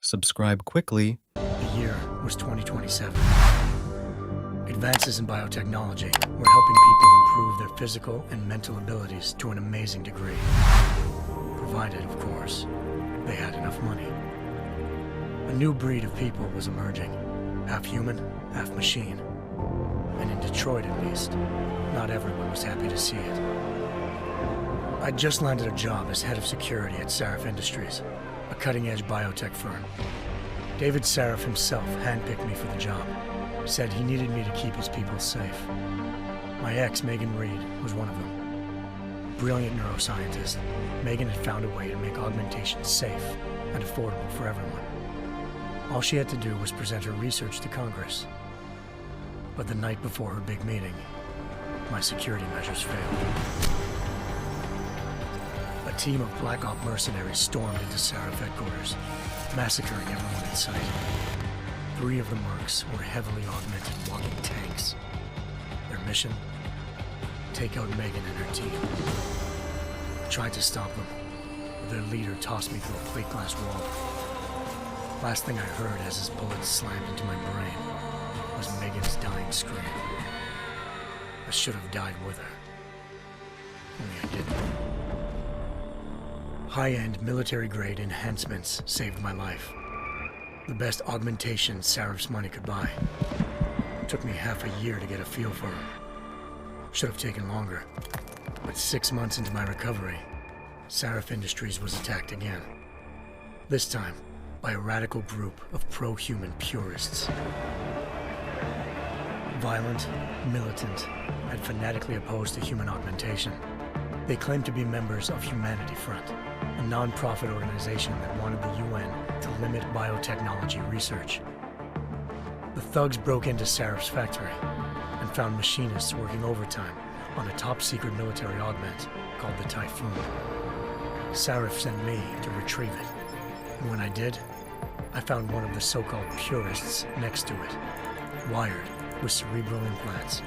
Subscribe quickly. The year was 2027. Advances in biotechnology were helping people improve their physical and mental abilities to an amazing degree. Provided, of course, they had enough money. A new breed of people was emerging, half human, half machine. And in Detroit, at least, not everyone was happy to see it. I'd just landed a job as head of security at Sarif Industries, a cutting-edge biotech firm. David Sarif himself handpicked me for the job, said he needed me to keep his people safe. My ex, Megan Reed, was one of them. Brilliant neuroscientist, Megan had found a way to make augmentation safe and affordable for everyone. All she had to do was present her research to Congress. But the night before her big meeting, my security measures failed. A team of Black Op mercenaries stormed into Sarif headquarters, massacring everyone in sight. 3 of the mercs were heavily augmented walking tanks. Their mission? Take out Megan and her team. I tried to stop them, but their leader tossed me through a plate glass wall. Last thing I heard as his bullets slammed into my brain was Megan's dying scream. I should have died with her. Only I didn't. High-end military-grade enhancements saved my life. The best augmentation Sarif's money could buy. It took me half a year to get a feel for them. Should have taken longer. But 6 months into my recovery, Sarif Industries was attacked again. This time, by a radical group of pro-human purists. Violent, militant, and fanatically opposed to human augmentation. They claimed to be members of Humanity Front, a non-profit organization that wanted the UN to limit biotechnology research. The thugs broke into Sarif's factory and found machinists working overtime on a top-secret military augment called the Typhoon. Sarif sent me to retrieve it, and when I did, I found one of the so-called purists next to it, wired with cerebral implants,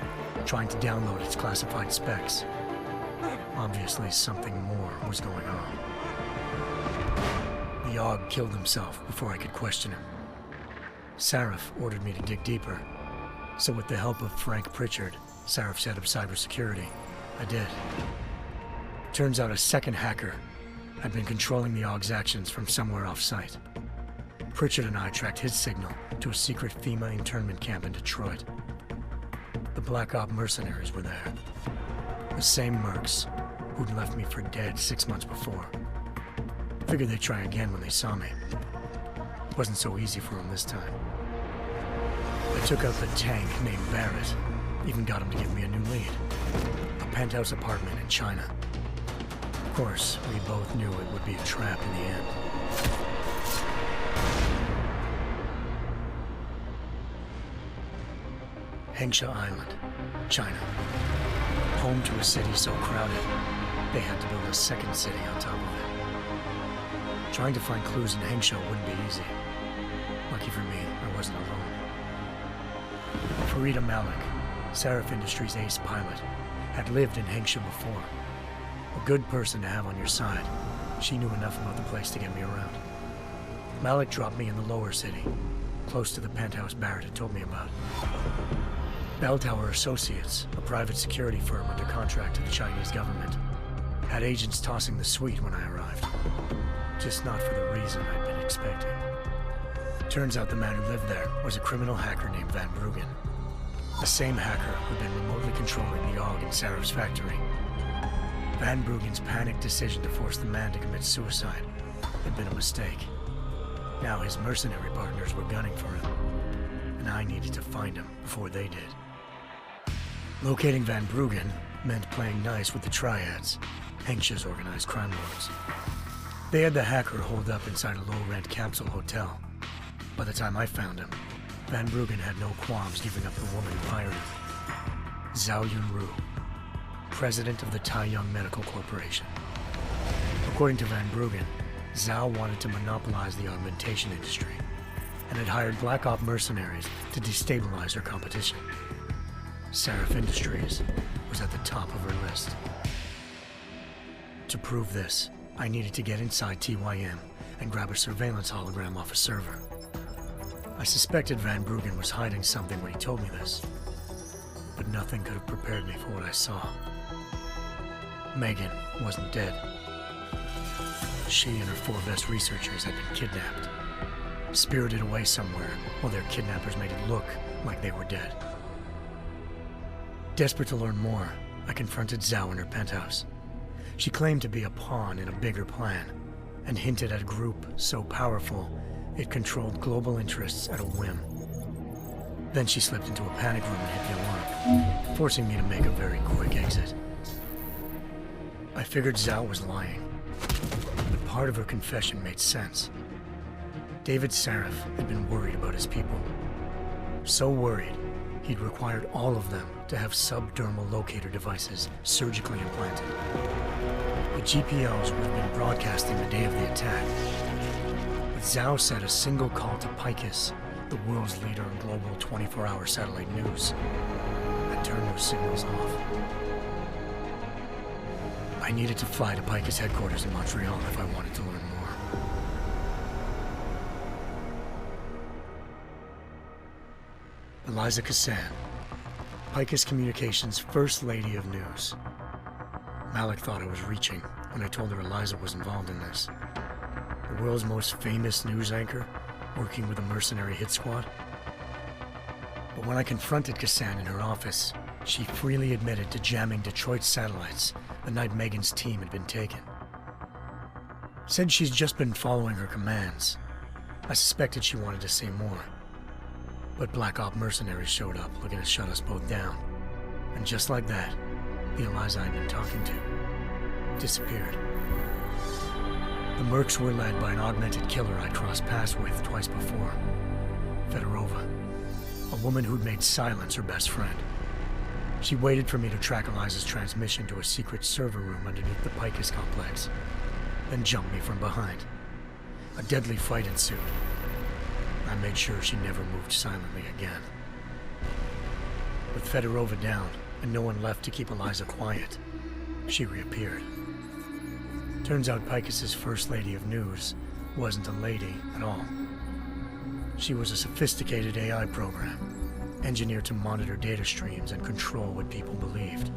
trying to download its classified specs. Obviously, something more was going on. The AUG killed himself before I could question him. Sarif ordered me to dig deeper, so with the help of Frank Pritchard, Sarif's head of cybersecurity, I did. Turns out a second hacker had been controlling the AUG's actions from somewhere off-site. Pritchard and I tracked his signal to a secret FEMA internment camp in Detroit. The Black Op mercenaries were there. The same mercs who'd left me for dead 6 months before. Figured they'd try again when they saw me. It wasn't so easy for them this time. I took out the tank named Barrett, even got him to give me a new lead. A penthouse apartment in China. Of course, we both knew it would be a trap in the end. Hengsha Island, China. Home to a city so crowded, they had to build a second city on top of it. Trying to find clues in Hengsha wouldn't be easy. Lucky for me, I wasn't alone. Farida Malik, Sarif Industries' ace pilot, had lived in Hengsha before. A good person to have on your side. She knew enough about the place to get me around. Malik dropped me in the lower city, close to the penthouse Barrett had told me about. Bell Tower Associates, a private security firm under contract to the Chinese government, had agents tossing the suite when I arrived. Just not for the reason I'd been expecting. Turns out the man who lived there was a criminal hacker named Van Bruggen. The same hacker who'd been remotely controlling the AUG in Sarif's factory. Van Bruggen's panicked decision to force the man to commit suicide had been a mistake. Now his mercenary partners were gunning for him, and I needed to find him before they did. Locating Van Bruggen meant playing nice with the Triads, Hengsha's organized crime lords. They had the hacker holed up inside a low-rent capsule hotel. By the time I found him, Van Bruggen had no qualms giving up the woman who hired him. Zhao Yunru, president of the Taiyang Medical Corporation. According to Van Bruggen, Zhao wanted to monopolize the augmentation industry and had hired Black Op mercenaries to destabilize her competition. Sarif Industries was at the top of her list. To prove this, I needed to get inside TYM and grab a surveillance hologram off a server. I suspected Van Bruggen was hiding something when he told me this, but nothing could have prepared me for what I saw. Megan wasn't dead. She and her 4 best researchers had been kidnapped, spirited away somewhere while their kidnappers made it look like they were dead. Desperate to learn more, I confronted Zhao in her penthouse. She claimed to be a pawn in a bigger plan, and hinted at a group so powerful it controlled global interests at a whim. Then she slipped into a panic room and hit the alarm, forcing me to make a very quick exit. I figured Zhao was lying, but part of her confession made sense. David Sarif had been worried about his people. So worried, he'd required all of them to have subdermal locator devices surgically implanted. The GPOs would have been broadcasting the day of the attack, but Zhao said a single call to Picus, the world's leader in global 24-hour satellite news, had turned those signals off. I needed to fly to Picus headquarters in Montreal if I wanted to learn more. Eliza Cassan, Picus Communications' First Lady of News. Malik thought I was reaching when I told her Eliza was involved in this. The world's most famous news anchor, working with a mercenary hit squad. But when I confronted Cassan in her office, she freely admitted to jamming Detroit's satellites the night Megan's team had been taken. Said she's just been following her commands. I suspected she wanted to say more. But Black Op mercenaries showed up looking to shut us both down. And just like that, the Eliza I'd been talking to disappeared. The Mercs were led by an augmented killer I'd crossed paths with twice before, Fedorova, a woman who'd made silence her best friend. She waited for me to track Eliza's transmission to a secret server room underneath the Picus complex, then jumped me from behind. A deadly fight ensued. I made sure she never moved silently again. With Fedorova down and no one left to keep Eliza quiet, she reappeared. Turns out Picus's First Lady of News wasn't a lady at all. She was a sophisticated AI program, engineered to monitor data streams and control what people believed.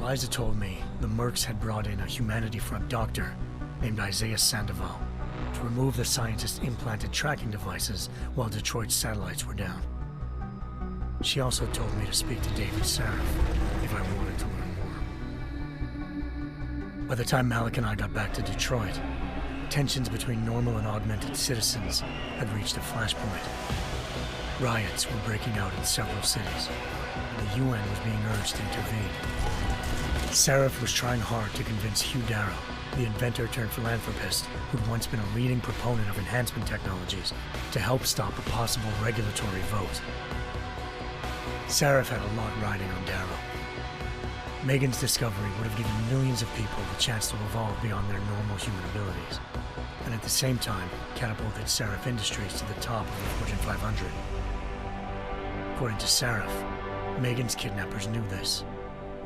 Eliza told me the Mercs had brought in a Humanity Front doctor named Isaiah Sandoval to remove the scientist's implanted tracking devices while Detroit's satellites were down. She also told me to speak to David Sarif if I wanted to learn more. By the time Malik and I got back to Detroit, tensions between normal and augmented citizens had reached a flashpoint. Riots were breaking out in several cities, and the UN was being urged to intervene. Sarif was trying hard to convince Hugh Darrow, the inventor-turned-philanthropist who'd once been a leading proponent of enhancement technologies, to help stop a possible regulatory vote. Sarif had a lot riding on Darrow. Megan's discovery would have given millions of people the chance to evolve beyond their normal human abilities, and at the same time catapulted Sarif Industries to the top of the Fortune 500. According to Sarif, Megan's kidnappers knew this,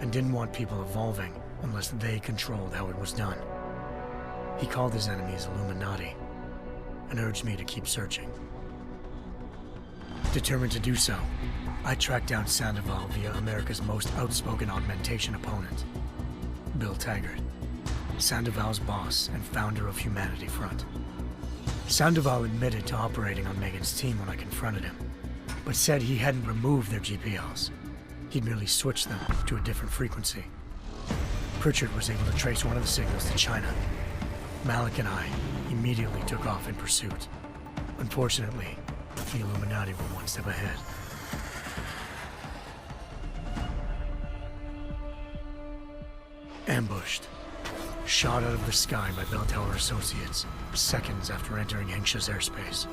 and didn't want people evolving unless they controlled how it was done. He called his enemies Illuminati, and urged me to keep searching. Determined to do so, I tracked down Sandoval via America's most outspoken augmentation opponent, Bill Taggart, Sandoval's boss and founder of Humanity Front. Sandoval admitted to operating on Megan's team when I confronted him, but said he hadn't removed their GPLs. He'd merely switched them to a different frequency. Pritchard was able to trace one of the signals to China. Malik and I immediately took off in pursuit. Unfortunately, the Illuminati were one step ahead. Ambushed. Shot out of the sky by Bell Tower Associates, seconds after entering Hengsha's airspace.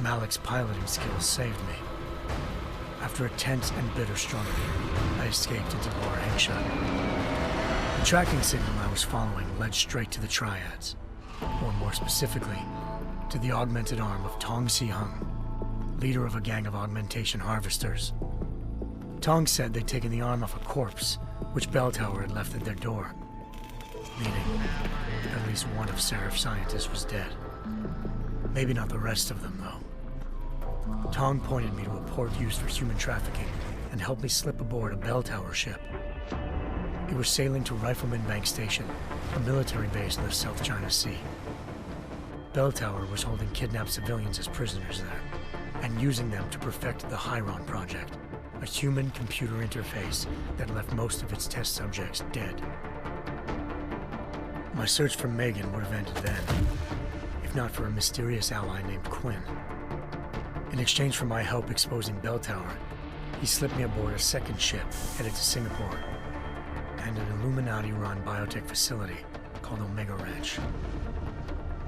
Malik's piloting skills saved me. After a tense and bitter struggle, I escaped into Lower Hengsha. The tracking signal I was following led straight to the Triads, or more specifically, to the augmented arm of Tong Si-hung, leader of a gang of augmentation harvesters. Tong said they'd taken the arm off a corpse, which Bell Tower had left at their door. meeting. At least one of Seraph's scientists was dead. Maybe not the rest of them, though. Tong pointed me to a port used for human trafficking and helped me slip aboard a bell tower ship. It was sailing to Rifleman Bank Station, a military base in the South China Sea. Bell Tower was holding kidnapped civilians as prisoners there, and using them to perfect the Hyron project, a human-computer interface that left most of its test subjects dead. My search for Megan would have ended then, if not for a mysterious ally named Quinn. In exchange for my help exposing Bell Tower, he slipped me aboard a second ship headed to Singapore and an Illuminati-run biotech facility called Omega Ranch.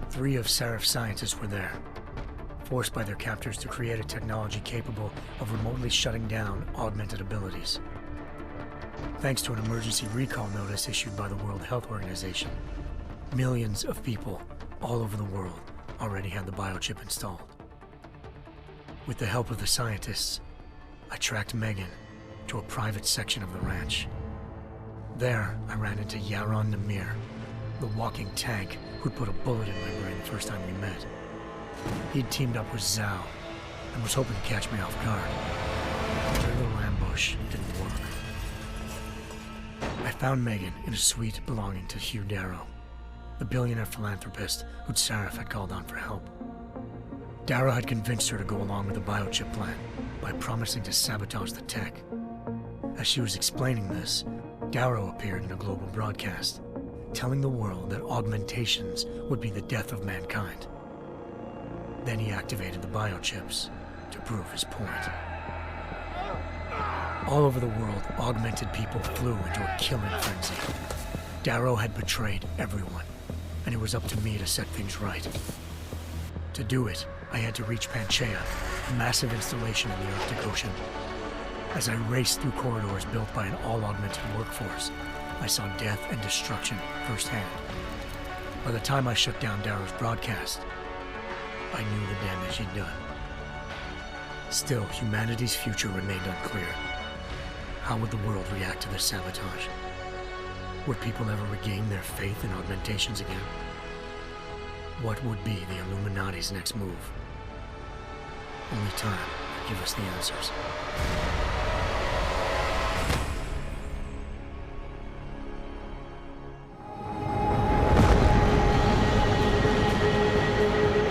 3 of Seraph's scientists were there, forced by their captors to create a technology capable of remotely shutting down augmented abilities. Thanks to an emergency recall notice issued by the World Health Organization, millions of people all over the world already had the biochip installed. With the help of the scientists, I tracked Megan to a private section of the ranch. There, I ran into Yaron Namir, the walking tank who'd put a bullet in my brain the first time we met. He'd teamed up with Zhao and was hoping to catch me off guard. Their little ambush didn't work. I found Megan in a suite belonging to Hugh Darrow, the billionaire philanthropist who'd Seraph had called on for help. Darrow had convinced her to go along with the biochip plan by promising to sabotage the tech. As she was explaining this, Darrow appeared in a global broadcast, telling the world that augmentations would be the death of mankind. Then he activated the biochips to prove his point. All over the world, augmented people flew into a killing frenzy. Darrow had betrayed everyone, and it was up to me to set things right. To do it, I had to reach Panchaea, a massive installation in the Arctic Ocean. As I raced through corridors built by an all-augmented workforce, I saw death and destruction firsthand. By the time I shut down Darrow's broadcast, I knew the damage he'd done. Still, humanity's future remained unclear. How would the world react to this sabotage? Would people ever regain their faith in augmentations again? What would be the Illuminati's next move? Only time could give us the answers.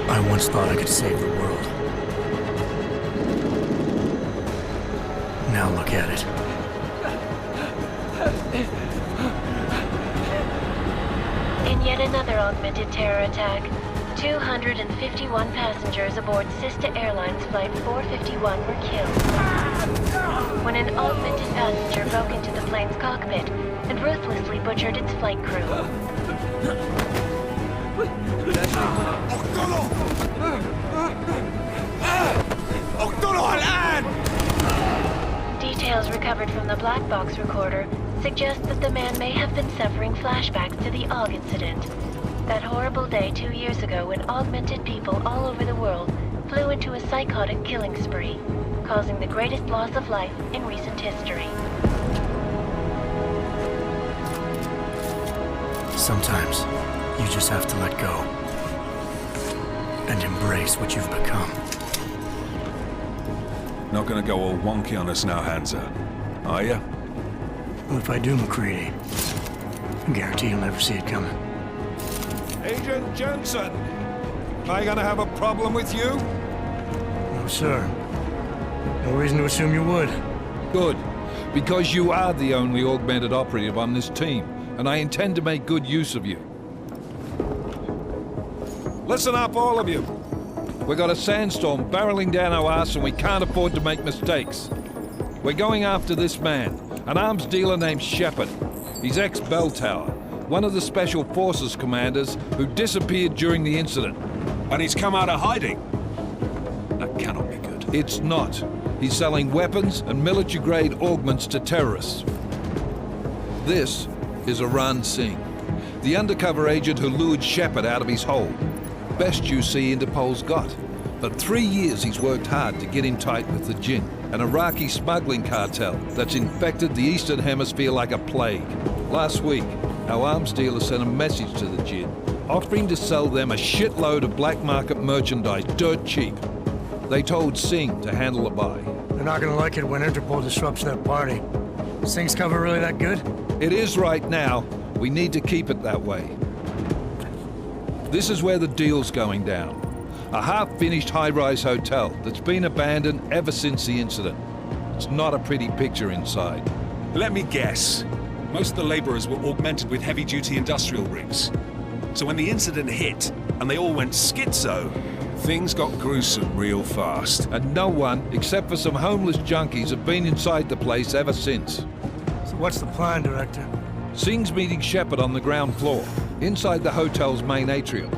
I once thought I could save the world. Now look at it. In yet another augmented terror attack, 251 passengers aboard Sister Airlines Flight 451 were killed when an augmented passenger broke into the plane's cockpit and ruthlessly butchered its flight crew. Details recovered from the black box recorder suggest that the man may have been suffering flashbacks to the AUG incident. That horrible day 2 years ago when augmented people all over the world flew into a psychotic killing spree, causing the greatest loss of life in recent history. Sometimes, you just have to let go and embrace what you've become. Not gonna go all wonky on us now, Hansa, are ya? Well, if I do, McCready, I guarantee you'll never see it coming. Agent Jensen, am I gonna have a problem with you? No, sir. No reason to assume you would. Good, because you are the only augmented operative on this team, and I intend to make good use of you. Listen up, all of you. We got a sandstorm barreling down our ass and we can't afford to make mistakes. We're going after this man, an arms dealer named Shepard. He's ex-Bell Tower, one of the Special Forces commanders who disappeared during the incident. And he's come out of hiding? That cannot be good. It's not. He's selling weapons and military-grade augments to terrorists. This is Aran Singh, the undercover agent who lured Shepard out of his hole. Best you see Interpol's got. For 3 years he's worked hard to get in tight with the Jinn, an Iraqi smuggling cartel that's infected the Eastern Hemisphere like a plague. Last week, our arms dealer sent a message to the Jinn, offering to sell them a shitload of black market merchandise dirt cheap. They told Singh to handle the buy. They're not gonna like it when Interpol disrupts their party. Singh's cover really that good? It is right now. We need to keep it that way. This is where the deal's going down. A half-finished high-rise hotel that's been abandoned ever since the incident. It's not a pretty picture inside. Let me guess. Most of the laborers were augmented with heavy-duty industrial rigs. So when the incident hit, and they all went schizo, things got gruesome real fast. And no one, except for some homeless junkies, have been inside the place ever since. So what's the plan, Director? Singh's meeting Shepard on the ground floor, inside the hotel's main atrium.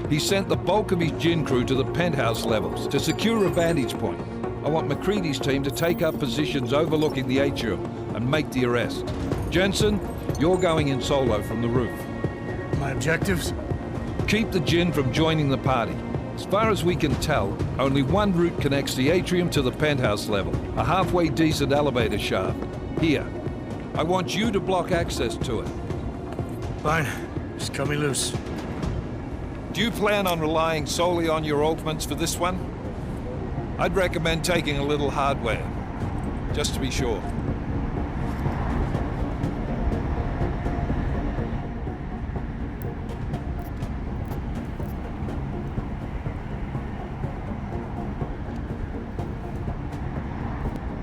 He sent the bulk of his Jinn crew to the penthouse levels to secure a vantage point. I want McCready's team to take up positions overlooking the atrium and make the arrest. Jensen, you're going in solo from the roof. My objectives? Keep the Jinn from joining the party. As far as we can tell, only one route connects the atrium to the penthouse level, a halfway decent elevator shaft. Here. I want you to block access to it. Fine. Just cut me loose. Do you plan on relying solely on your augments for this one? I'd recommend taking a little hardware, just to be sure.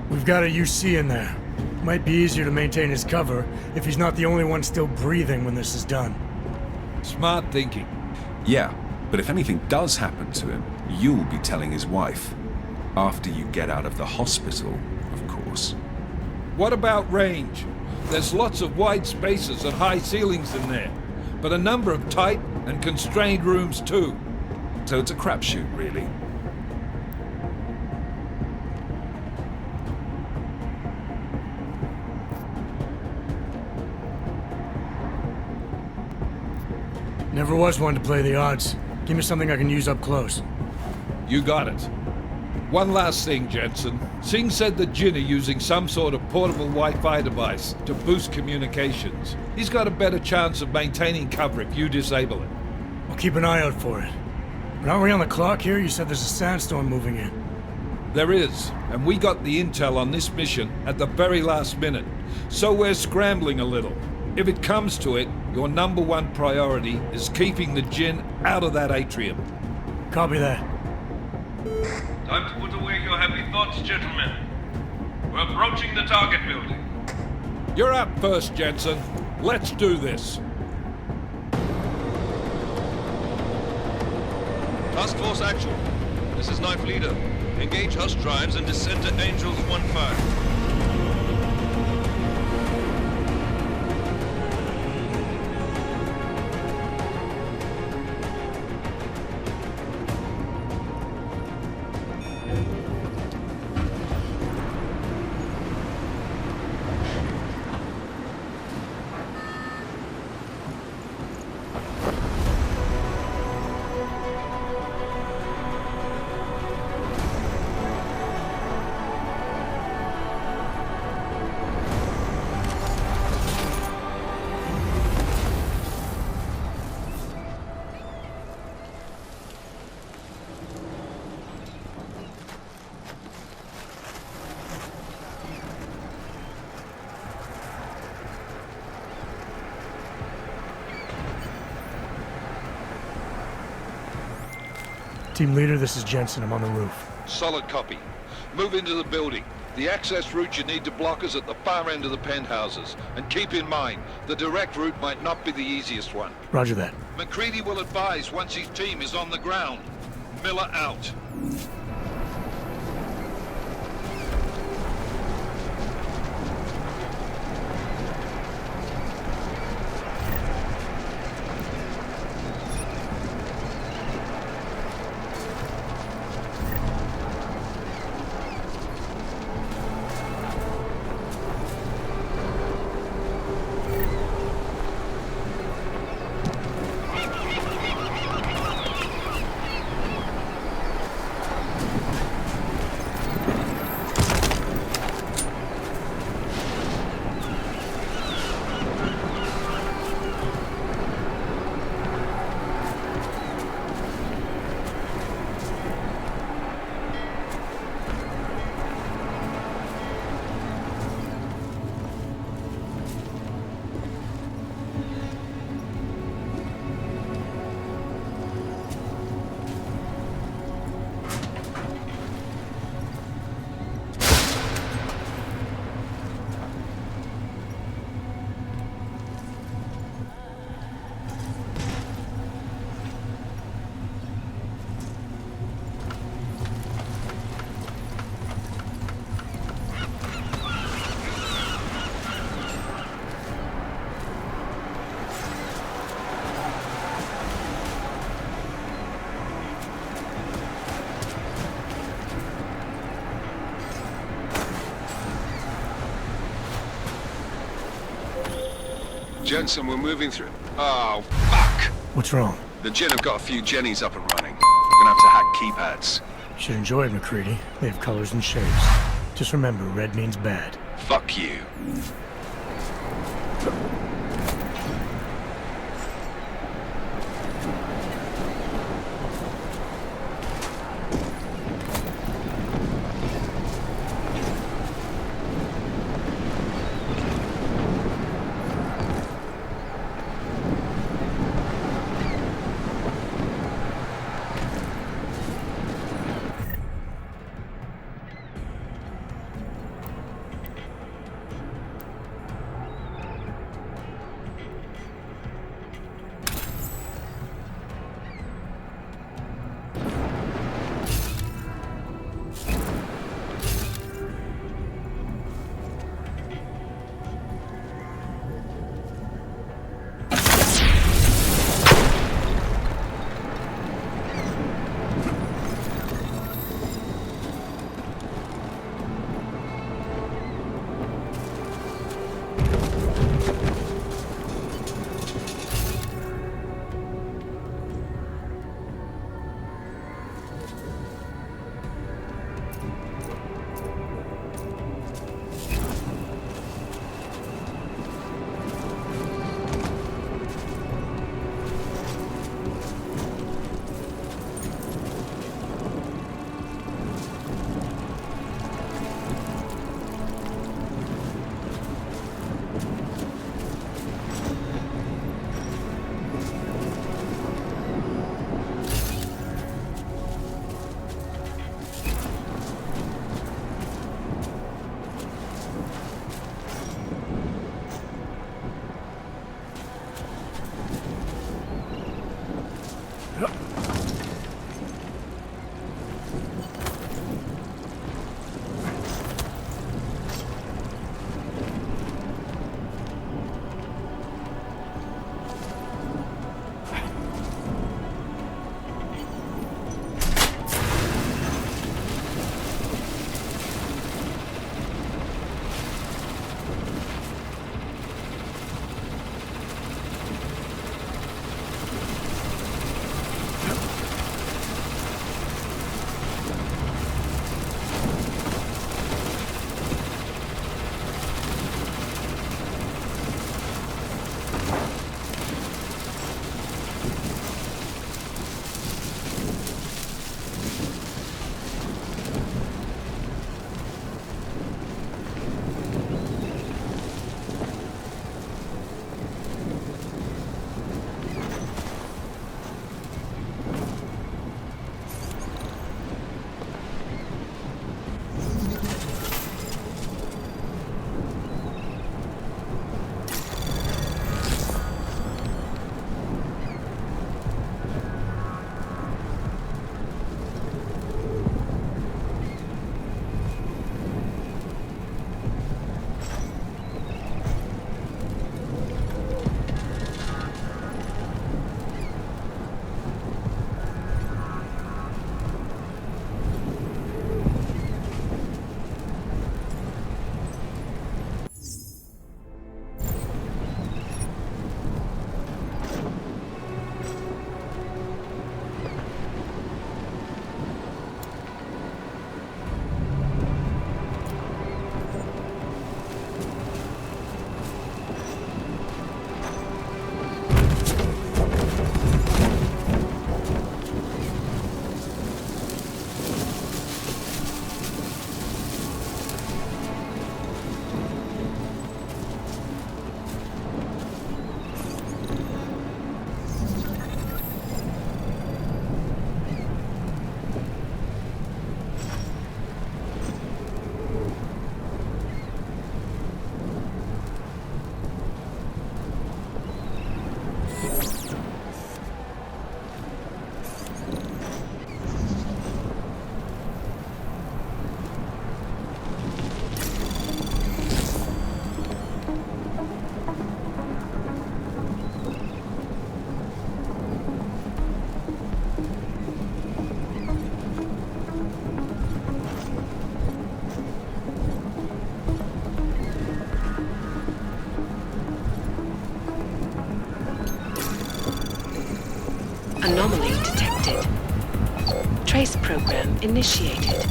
We've got a UC in there. Might be easier to maintain his cover if he's not the only one still breathing when this is done. Smart thinking. Yeah, but if anything does happen to him, you'll be telling his wife. After you get out of the hospital, of course. What about range? There's lots of wide spaces and high ceilings in there, but a number of tight and constrained rooms too. So it's a crapshoot, really. Never was one to play the odds. Give me something I can use up close. You got it. One last thing, Jensen. Singh said the Jinn are using some sort of portable Wi-Fi device to boost communications. He's got a better chance of maintaining cover if you disable it. I'll keep an eye out for it. But aren't we on the clock here? You said there's a sandstorm moving in. There is, and we got the intel on this mission at the very last minute, so we're scrambling a little. If it comes to it, your number one priority is keeping the Jinn out of that atrium. Copy that. Time to put away your heavy thoughts, gentlemen. We're approaching the target building. You're up first, Jensen. Let's do this. Task Force Actual. This is Knife Leader. Engage Hush drives and descend to Angels 1-5. Team leader, this is Jensen. I'm on the roof. Solid copy. Move into the building. The access route you need to block is at the far end of the penthouses. And keep in mind, the direct route might not be the easiest one. Roger that. McCready will advise once his team is on the ground. Miller out. Jensen, we're moving through... Oh, fuck! What's wrong? The Gen have got a few Jennies up and running. We're gonna have to hack keypads. You should enjoy it, McCready. They have colors and shapes. Just remember, red means bad. Fuck you. DEUS program initiated.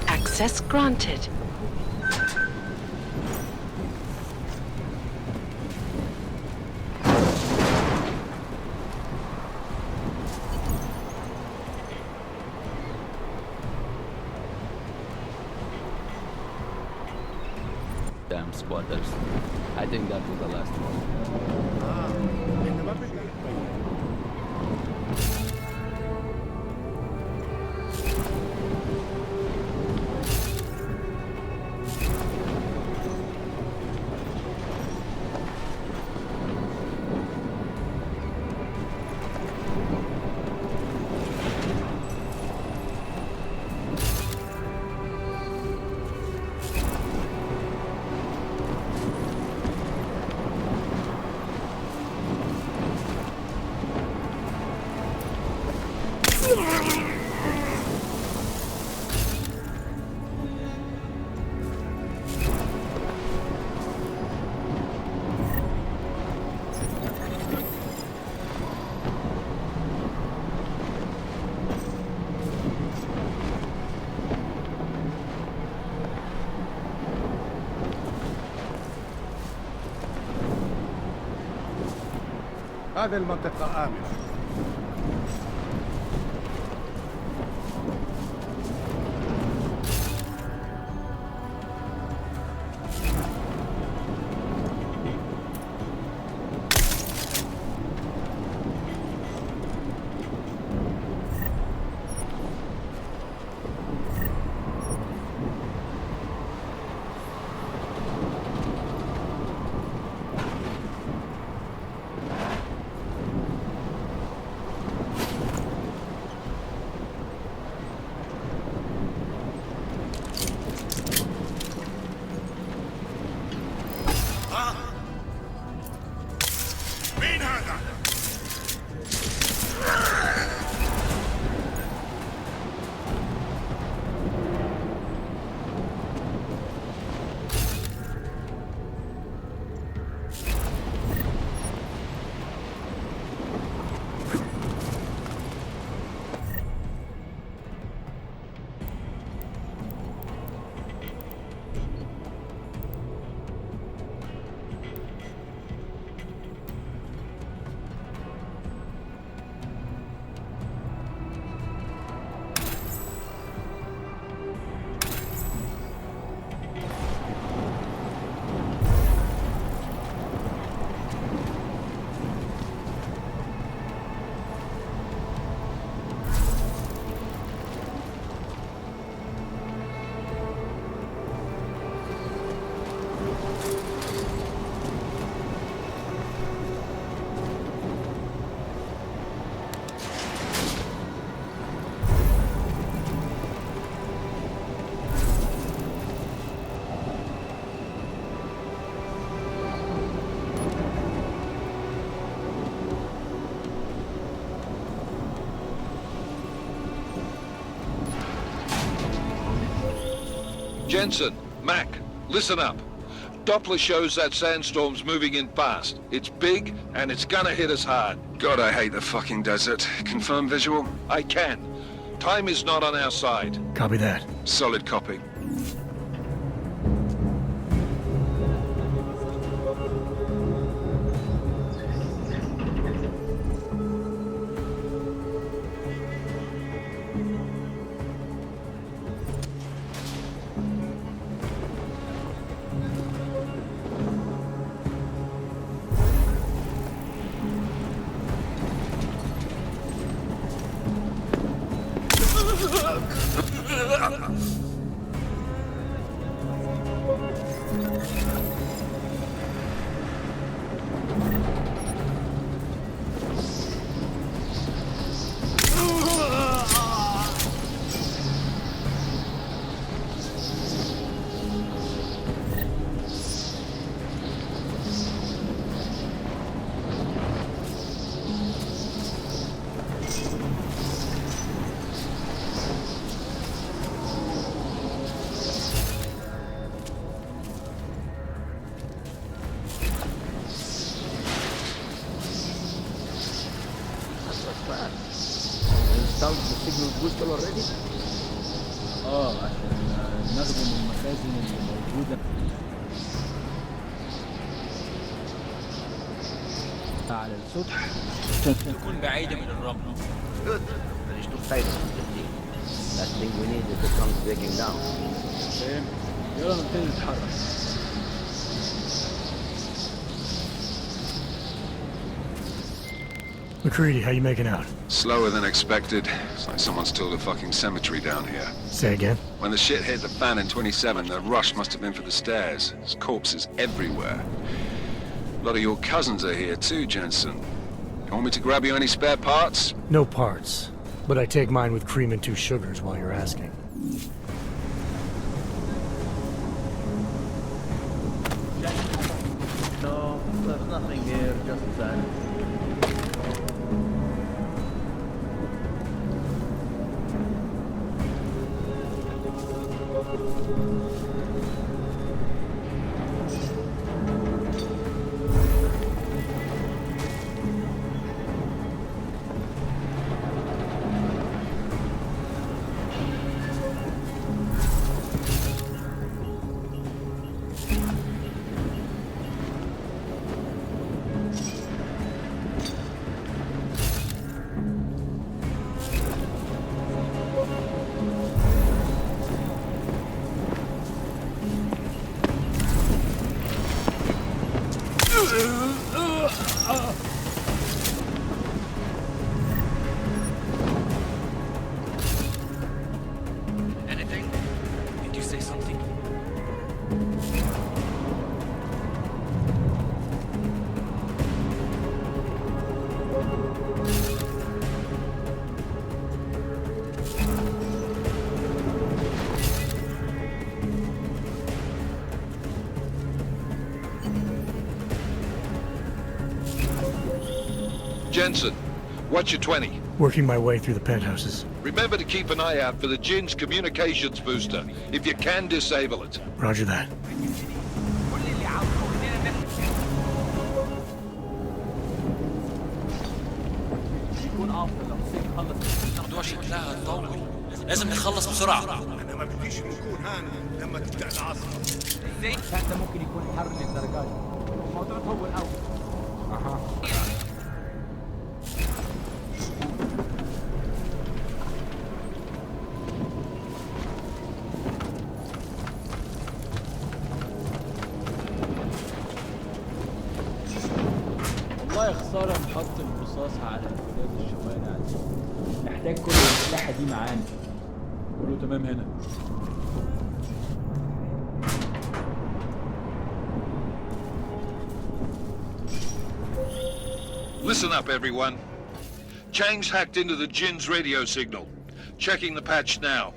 Access granted. Damn squatters. I think that was the last one. هذه المنطقة آمنة. Jensen, Mac, listen up. Doppler shows that sandstorm's moving in fast. It's big, and it's gonna hit us hard. God, I hate the fucking desert. Confirm visual? I can. Time is not on our side. Copy that. Solid copy. fast. Installed the signal booster already? عشان ناخده من المخازن اللي موجودة على السطح تكون بعيدة من الرمل. Good. Managed to fight it. Last thing we need is the trunk breaking down. فاهم؟ يلا نبتدي نتحرك. McCready, how you making out? Slower than expected. It's like someone's tilled a fucking cemetery down here. Say again? When the shit hit the fan in 27, the rush must have been for the stairs. There's corpses everywhere. A lot of your cousins are here too, Jensen. You want me to grab you any spare parts? No parts. But I take mine with cream and 2 sugars while you're asking. No, there's nothing here, just that. Anything? Did you say something? Jensen, what's your 20? Working my way through the penthouses. Remember to keep an eye out for the Jin's communications booster. If you can, disable it. Roger that. الموضوع شكلها طول. لازم نخلص بسرعة. انا ما بديش نكون هان لما تبدا العاصفه. ازاي؟ ده ممكن يكون حر للدرجة دي. الموضوع طول قوي. اها. والله يا خسارة نحط الرصاص على انفجار الشوارع دي. نحتاج كل الأسلحة دي معانا. كله تمام هنا. Listen up, everyone. Chang's hacked into the Jin's radio signal. Checking the patch now.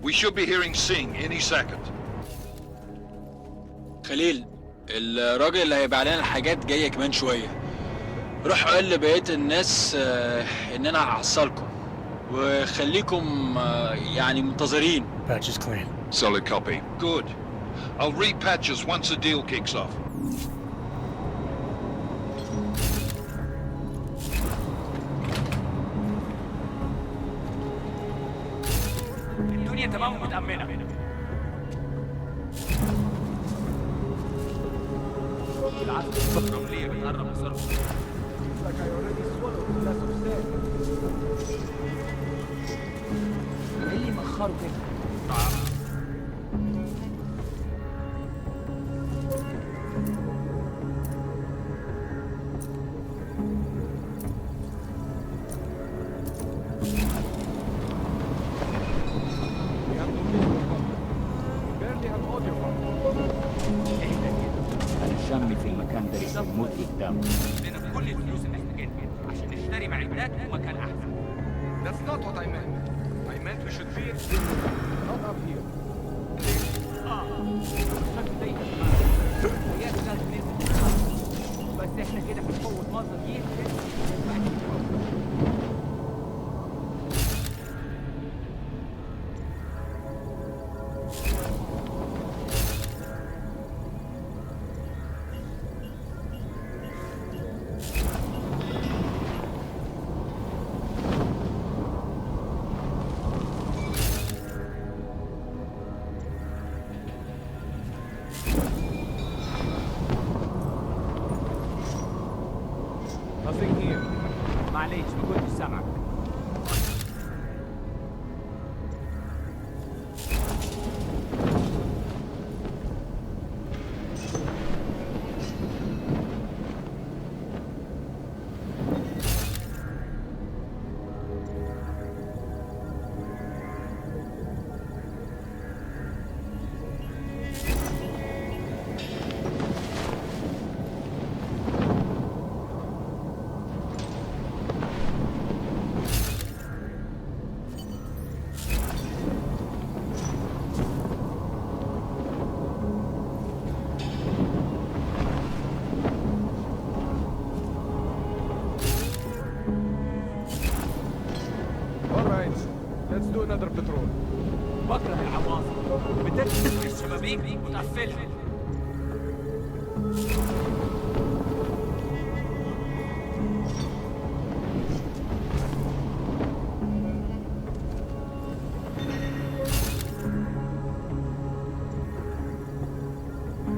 We should be hearing Sing any second. خليل الراجل اللي هيبقى لنا الحاجات جاية كمان شوية. روح قول لبقية الناس إن أنا هحصلكم وخليكم يعني منتظرين. Patch is clean. Solid copy. Good. I'll repatch us once the deal kicks off. الدنيا تمام ومتأمنة. العسكر الرملية بتقرب بسرعة. ايه اللي مأخره كده؟ الشم في المكان ده لسه موت قدامه. لنا كل الفلوس اللي محتاجينها عشان نشتري معدات ومكان أحسن. That's not what I meant. I meant we should be not up here. شكل زي وياك لازم ننزل. بس احنا كده هنفوت مصر يمكن. Nothing here. معليش ما كنتش سامعك. Let's do another patrol. بكره العواصف بتفتح الشبابيك وتقفلها.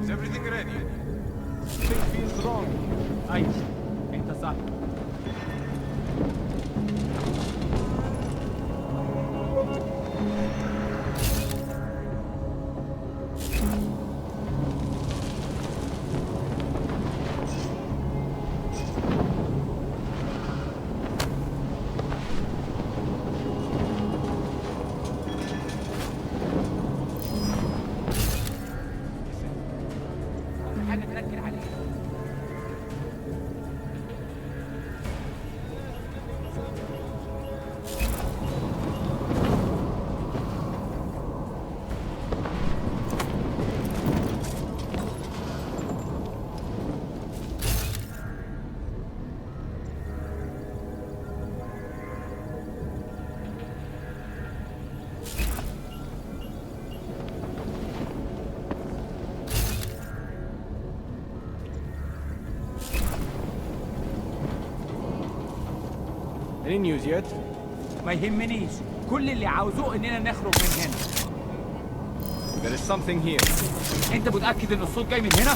Is everything ready? Something feels wrong. أيوة أنت صح. حاجة تركز عليها. Any news yet? ما يهمنيش، كل اللي عاوزوه اننا نخرج من هنا. There is something here. انت متأكد ان الصوت جاي من هنا؟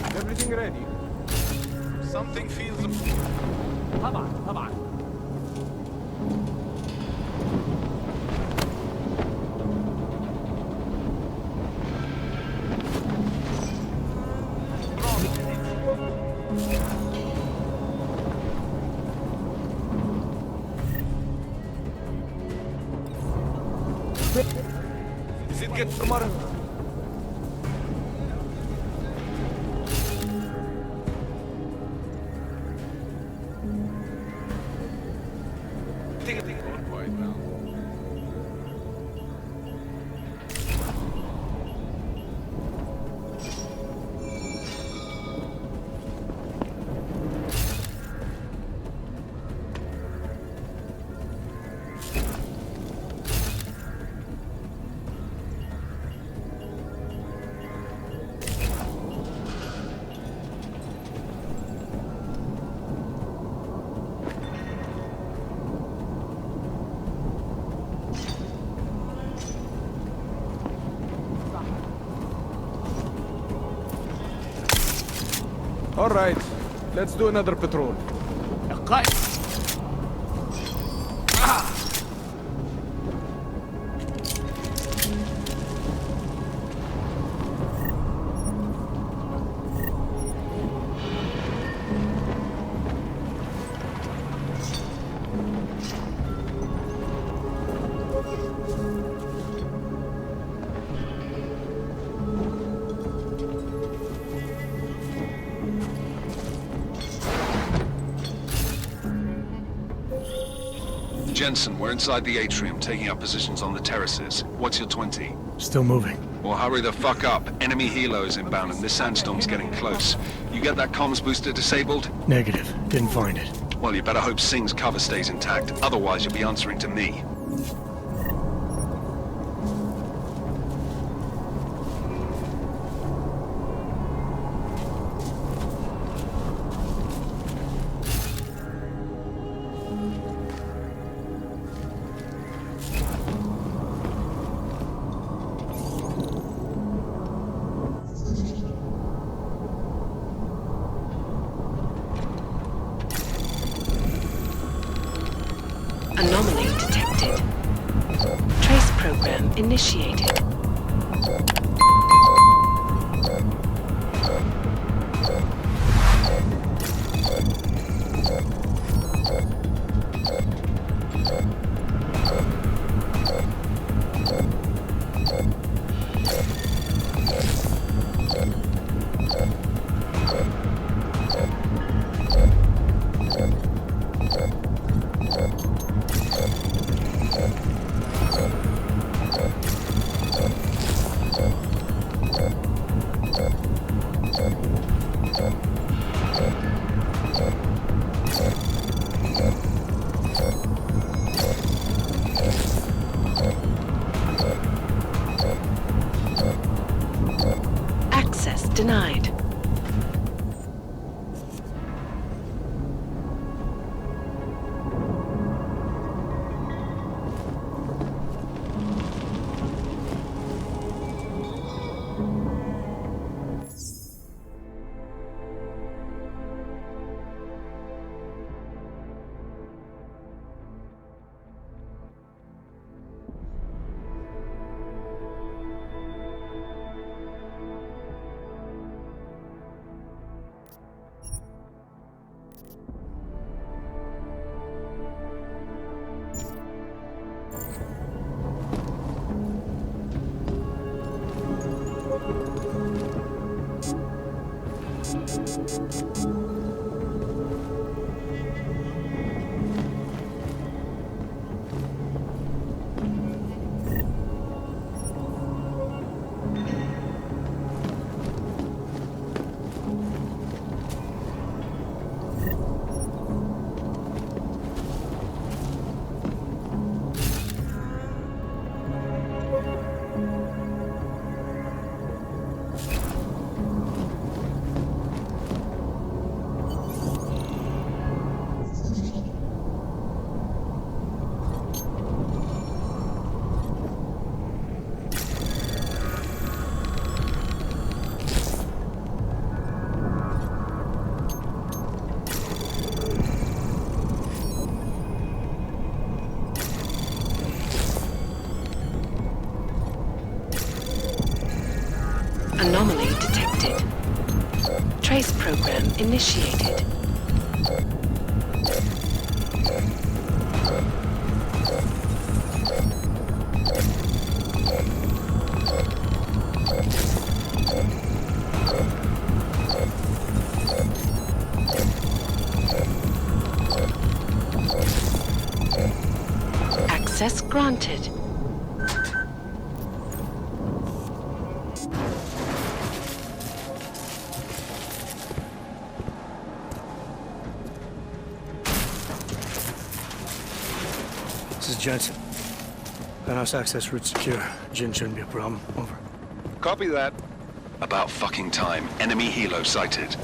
Is everything ready? Something feels... طبعا طبعا. Is it get tomorrow? Going quiet now. All right, let's do another patrol. القائد. Jensen, we're inside the atrium, taking up positions on the terraces. What's your 20? Still moving. Well, hurry the fuck up. Enemy helos inbound and this sandstorm's getting close. You get that comms booster disabled? Negative. Didn't find it. Well, you better hope Singh's cover stays intact. Otherwise, you'll be answering to me. Anomaly detected. Trace program initiated. Access denied. Anomaly detected. Trace program initiated. Access granted. This is Jensen. Penthouse access route secure. Jin shouldn't be a problem. Over. Copy that. About fucking time. Enemy helo sighted.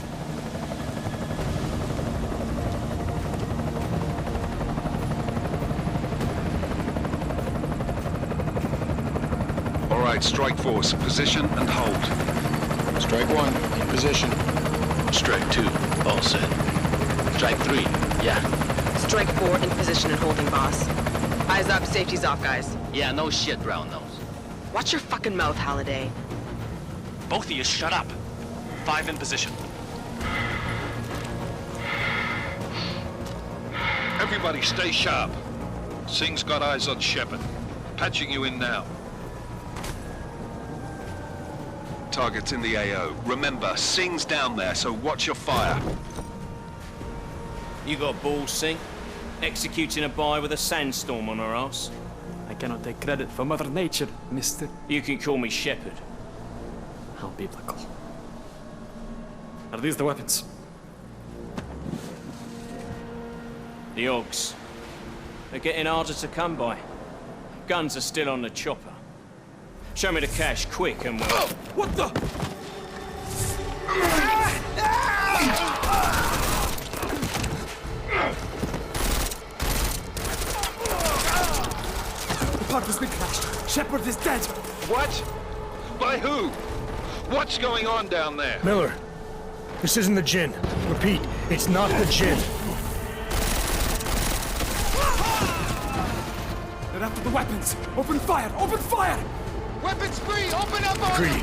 All right, Strike Force, position and hold. Strike 1, in position. Strike 2, all set. Strike 3, yeah. Strike 4 in position and holding, boss. Eyes up, safety's off, guys. Yeah, no shit, round nose. Watch your fucking mouth, Halliday. Both of you shut up. 5 in position. Everybody stay sharp. Singh's got eyes on Shepard. Patching you in now. Target's in the AO. Remember, Singh's down there, so watch your fire. You got balls, Singh? Executing a buy with a sandstorm on her ass? I cannot take credit for Mother Nature, mister. You can call me Shepard. How biblical. Are these the weapons? The Augs. They're getting harder to come by. Guns are still on the chopper. Show me the cash, quick, and we'll... Oh, what the? The pod has been crashed. Shepard is dead. What? By who? What's going on down there? Miller, this isn't the Jinn. Repeat, it's not the Jinn. They're after the weapons! Open fire! Open fire! Weapons free! Open up! Greedy,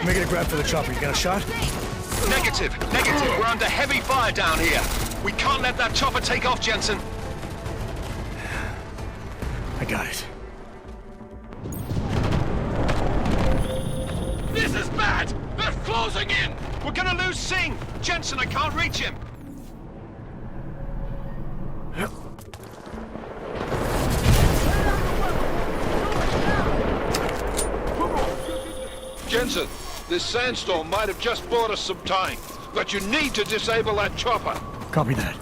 making a grab for the chopper. You got a shot? Negative. We're under heavy fire down here. We can't let that chopper take off, Jensen. I got it. This is bad! They're closing in! We're gonna lose Singh! Jensen, I can't reach him! Jensen, this sandstorm might have just bought us some time, but you need to disable that chopper. Copy that.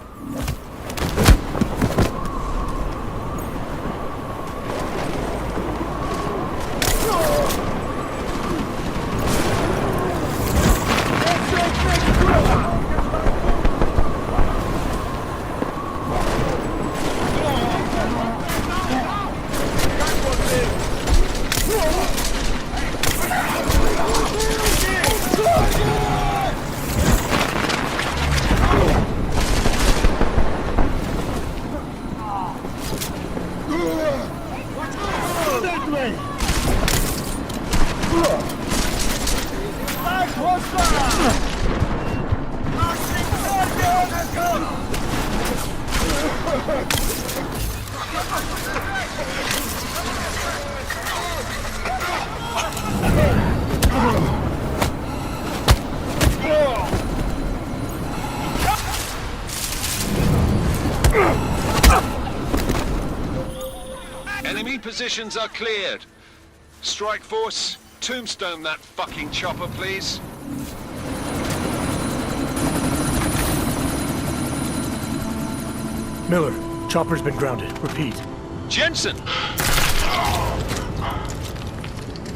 Enemy positions are cleared. Strike Force, tombstone that fucking chopper, please. Miller, chopper's been grounded. Repeat. Jensen!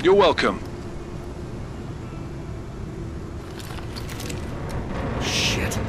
You're welcome. Shit.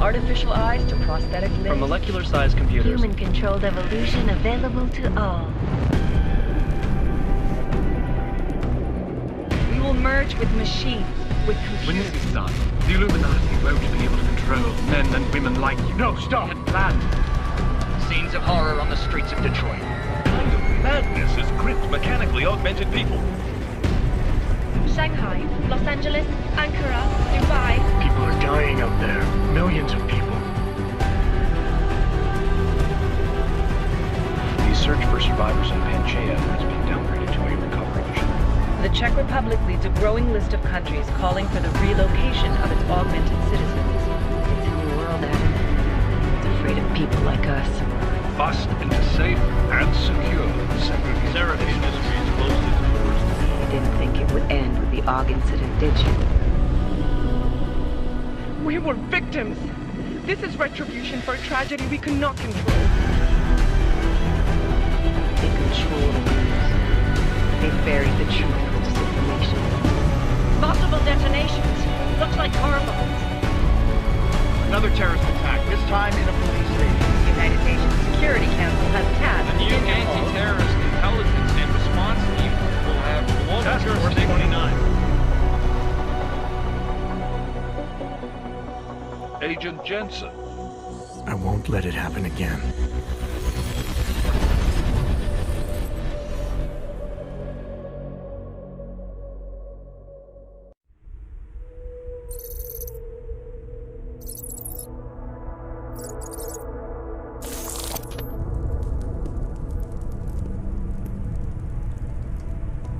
Artificial eyes to prosthetic limbs. From molecular-sized computers. Human-controlled evolution available to all. We will merge with machines, with computers. When this is done, the Illuminati won't be able to control men and women like you. No, stop! And plan. Scenes of horror on the streets of Detroit. What kind of madness has gripped mechanically augmented people? Shanghai, Los Angeles, Ankara, Dubai. People are dying out there. Millions of people. The search for survivors in Panchaea has been downgraded to a recovery mission. The Czech Republic leads a growing list of countries calling for the relocation of its augmented citizens. It's a new world, Adam. It's afraid of people like us. Bust into safe and secure segregation industries closed its doors. You didn't think it would end with the AUG incident, did you? We were victims. This is retribution for a tragedy we could not control. They control the news. They buried the truth with disinformation. Multiple detonations. Looks like car bombs. Another terrorist attack, this time in a police station. The United Nations Security Council has tasked The new anti-terrorist intelligence and response team will have global Task Force jurisdiction. 29. Agent Jensen. I won't let it happen again.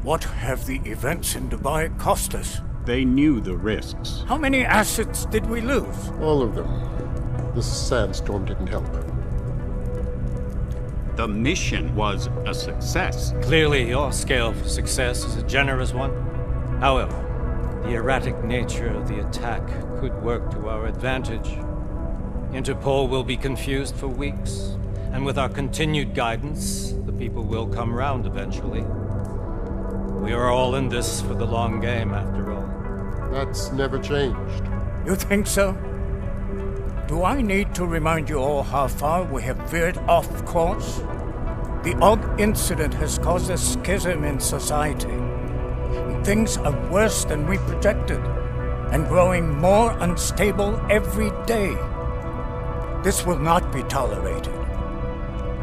What have the events in Dubai cost us? They knew the risks. How many assets did we lose? All of them. This sandstorm didn't help. The mission was a success. Clearly, your scale of success is a generous one. However, the erratic nature of the attack could work to our advantage. Interpol will be confused for weeks, and with our continued guidance, the people will come round eventually. We are all in this for the long game, after all. That's never changed. You think so? Do I need to remind you all how far we have veered off course? The Og incident has caused a schism in society. Things are worse than we projected, and growing more unstable every day. This will not be tolerated.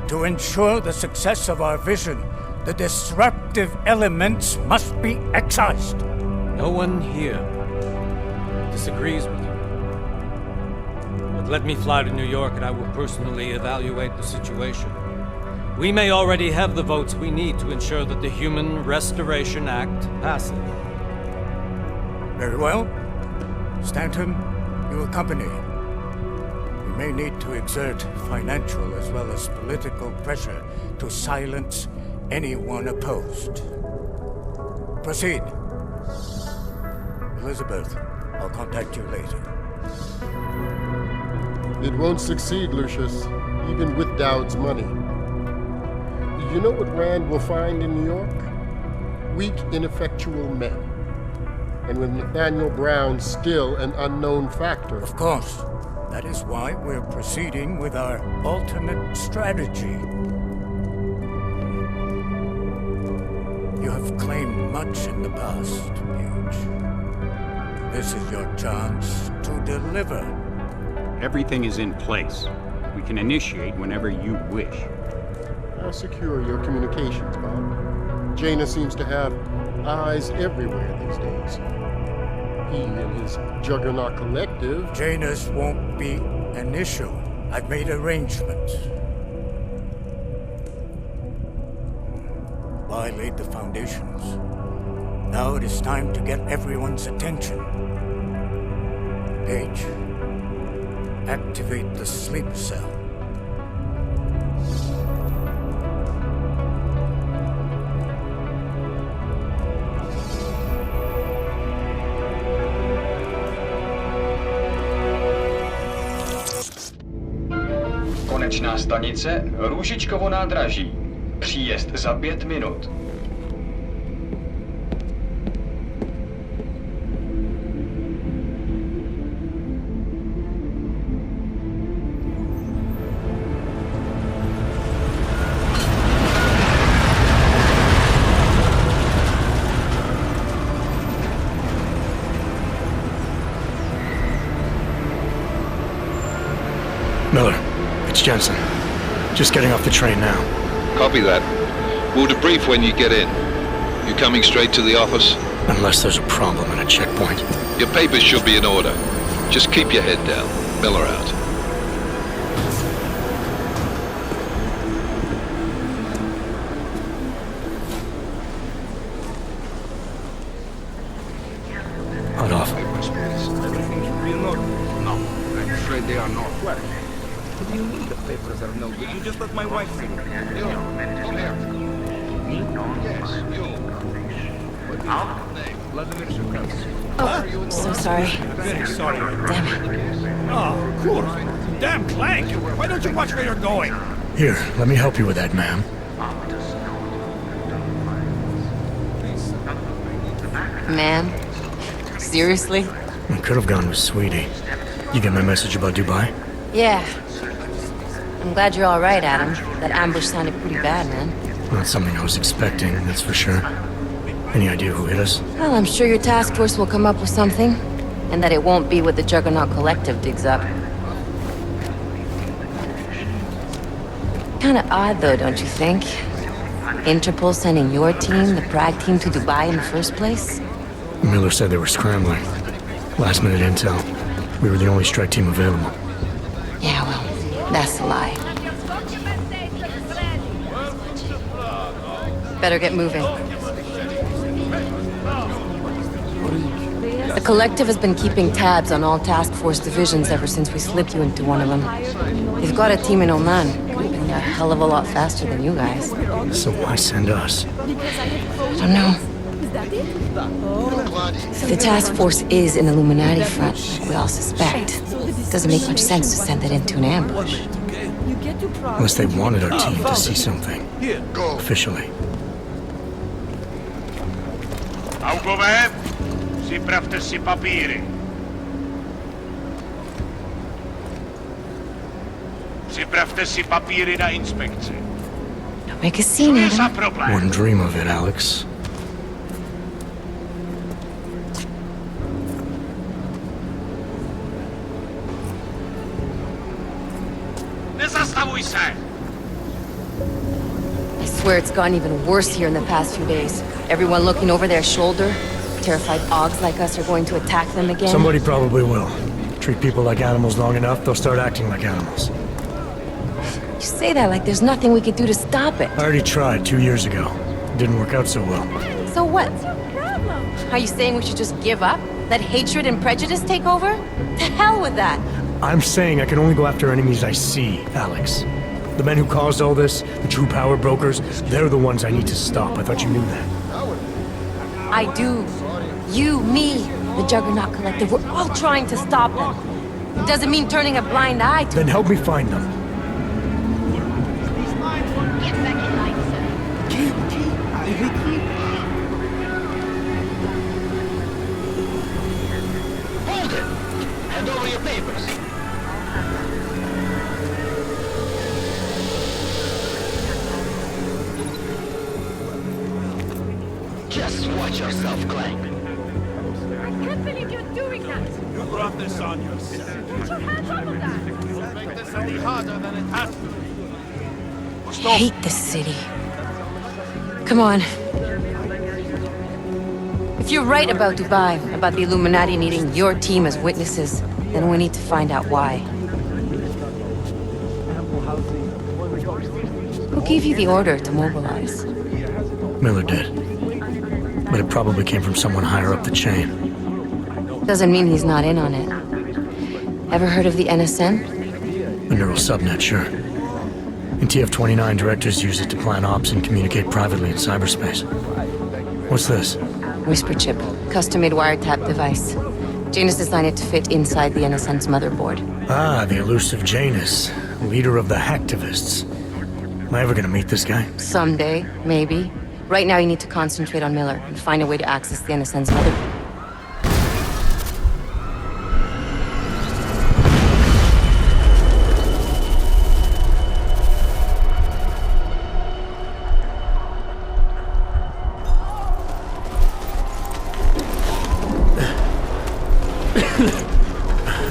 To ensure the success of our vision, the disruptive elements must be excised. No one here disagrees with you. But let me fly to New York and I will personally evaluate the situation. We may already have the votes we need to ensure that the Human Restoration Act passes. Very well. Stanton, you accompany. We may need to exert financial as well as political pressure to silence anyone opposed. Proceed. Elizabeth, I'll contact you later. It won't succeed, Lucius, even with Dowd's money. You know what Rand will find in New York? Weak, ineffectual men. And with Nathaniel Brown still an unknown factor. Of course. That is why we're proceeding with our alternate strategy. You have claimed much in the past, Paige. This is your chance to deliver. Everything is in place. We can initiate whenever you wish. How secure your communications, Bob? Jaina seems to have eyes everywhere these days. He and his Juggernaut Collective... Jaina's won't be an issue. I've made arrangements. I laid the foundations. Now it is time to get everyone's attention. Paige, activate the sleep cell. Konečná stanice Růžičkovo nádraží. Příjezd za 5 minut. Miller, it's Jensen. Just getting off the train now. Copy that. We'll debrief when you get in. You coming straight to the office? Unless there's a problem at a checkpoint. Your papers should be in order. Just keep your head down. Miller out. Hot off. Everything's real order. No, I'm afraid they are not. What? What do you mean the papers are no good? You just let my wife see them. You, come here. Me? Yes, you. What is your name? Vladimir Shukov. Oh, so sorry. Very sorry. Damn it. Oh, cool. Damn Clank! Why don't you watch where you're going? Here, let me help you with that, ma'am. Ma'am? Seriously? I could have gone with Sweetie. You get my message about Dubai? Yeah. I'm glad you're all right, Adam. That ambush sounded pretty bad, man. Not something I was expecting, that's for sure. Any idea who hit us? Well, I'm sure your task force will come up with something. And that it won't be what the Juggernaut Collective digs up. Kinda odd, though, don't you think? Interpol sending your team, the Prague team, to Dubai in the first place? Miller said they were scrambling. Last minute intel. We were the only strike team available. Yeah, well, that's a lie. Better get moving. The Collective has been keeping tabs on all task force divisions ever since we slipped you into one of them. They've got a team in Oman. Could have been a hell of a lot faster than you guys. So why send us? I don't know. If the task force is an Illuminati front, we all suspect, it doesn't make much sense to send it into an ambush. Unless they wanted our team to see something. Officially. Augové, připravte si papíry. Připravte si papíry na inspekci. Don't make a scene, Adam. Wouldn't dream of it, Alex. Nezastavuj se! I swear it's gotten even worse here in the past few days. Everyone looking over their shoulder. Terrified Augs like us are going to attack them again. Somebody probably will. Treat people like animals long enough, they'll start acting like animals. You say that like there's nothing we could do to stop it. I already tried 2 years ago. Didn't work out so well. So what? Are you saying we should just give up? Let hatred and prejudice take over? To hell with that! I'm saying I can only go after enemies I see, Alex. The men who caused all this, the true power brokers, they're the ones I need to stop. I thought you knew that. I do. You, me, the Juggernaut Collective, we're all trying to stop them. It doesn't mean turning a blind eye to Then help me find them. Hold it! Hand over your papers. Just watch yourself, Clank. I can't believe you're doing that! You brought this on yourself. Put your hands off of that! You'll make this any harder than it has to be. I hate this city. Come on. If you're right about Dubai, about the Illuminati needing your team as witnesses, then we need to find out why. Who gave you the order to mobilize? Miller did. But it probably came from someone higher up the chain. Doesn't mean he's not in on it. Ever heard of the NSN? A neural subnet, sure. In TF-29, directors use it to plan ops and communicate privately in cyberspace. What's this? Whisper chip, custom-made wiretap device. Janus designed it to fit inside the NSN's motherboard. Ah, the elusive Janus, leader of the hacktivists. Am I ever gonna meet this guy? Someday, maybe. Right now you need to concentrate on Miller and find a way to access the NSN's motherboard.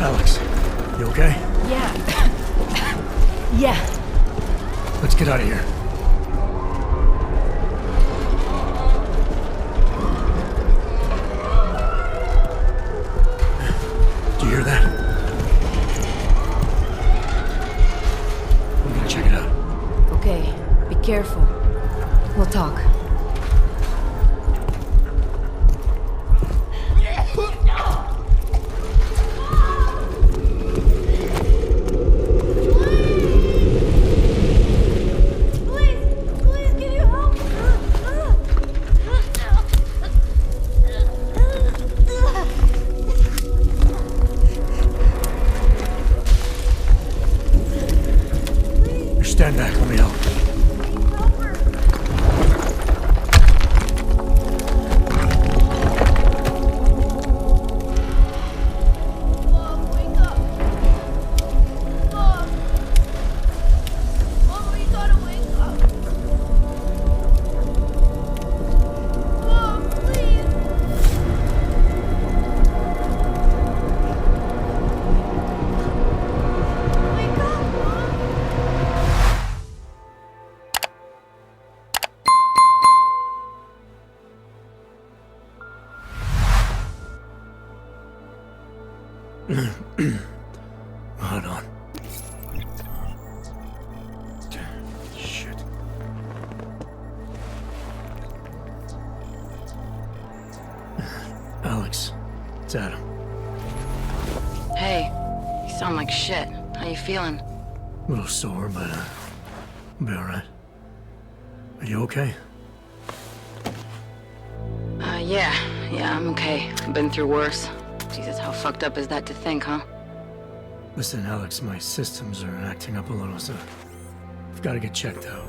Alex, you okay? Yeah. Yeah. Let's get out of here. Do you hear that? I'm gonna check it out. Okay, be careful. We'll talk. Stand back, let me help. Hold on. Shit. Alex, it's Adam. Hey, you sound like shit. How you feeling? A little sore, but I'll be alright. Are you okay? Yeah, I'm okay. I've been through worse. Jesus, how fucked up is that to think, huh? Listen, Alex, my systems are acting up a little, so I've got to get checked out.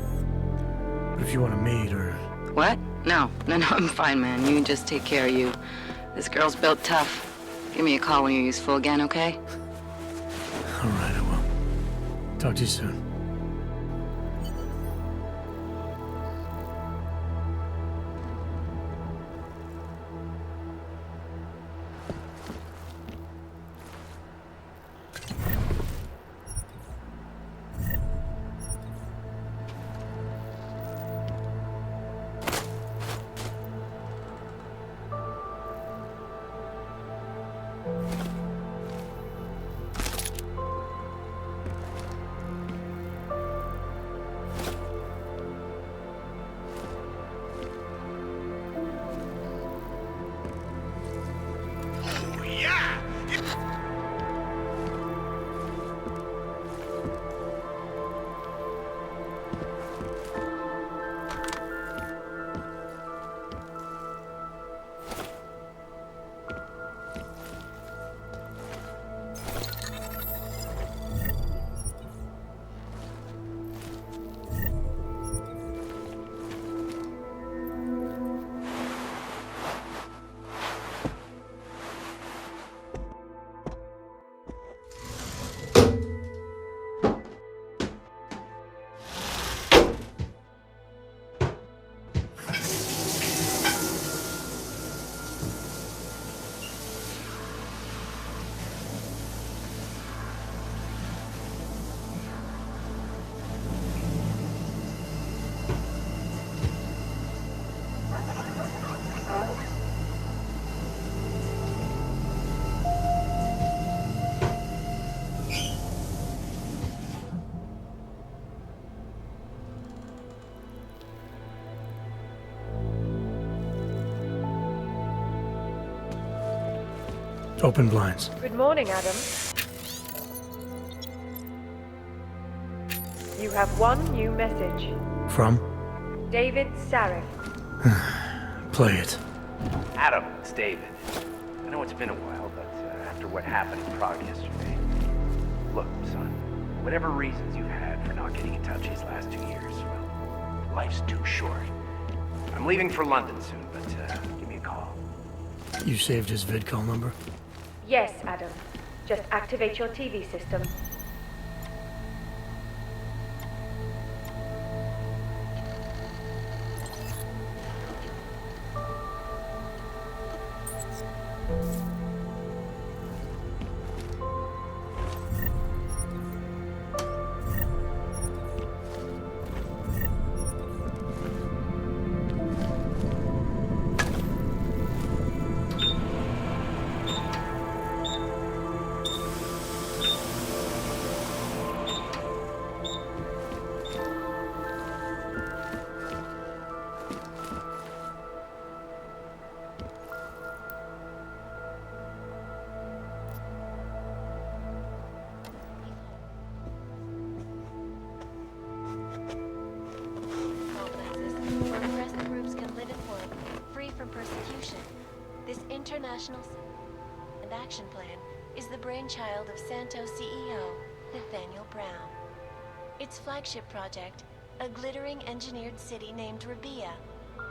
But if you want to meet or... What? No, I'm fine, man. You just take care of you. This girl's built tough. Give me a call when you're useful again, okay? All right, I will. Talk to you soon. Open blinds. Good morning, Adam. You have one new message. From? David Sarif. Play it. Adam, it's David. I know it's been a while, but after what happened in Prague yesterday... Look, son, whatever reasons you've had for not getting in touch these last 2 years, well, life's too short. I'm leaving for London soon, but give me a call. You saved his vidcall number? Yes, Adam. Just activate your TV system. International and Action Plan is the brainchild of Santos CEO, Nathaniel Brown. Its flagship project, a glittering engineered city named Rabia,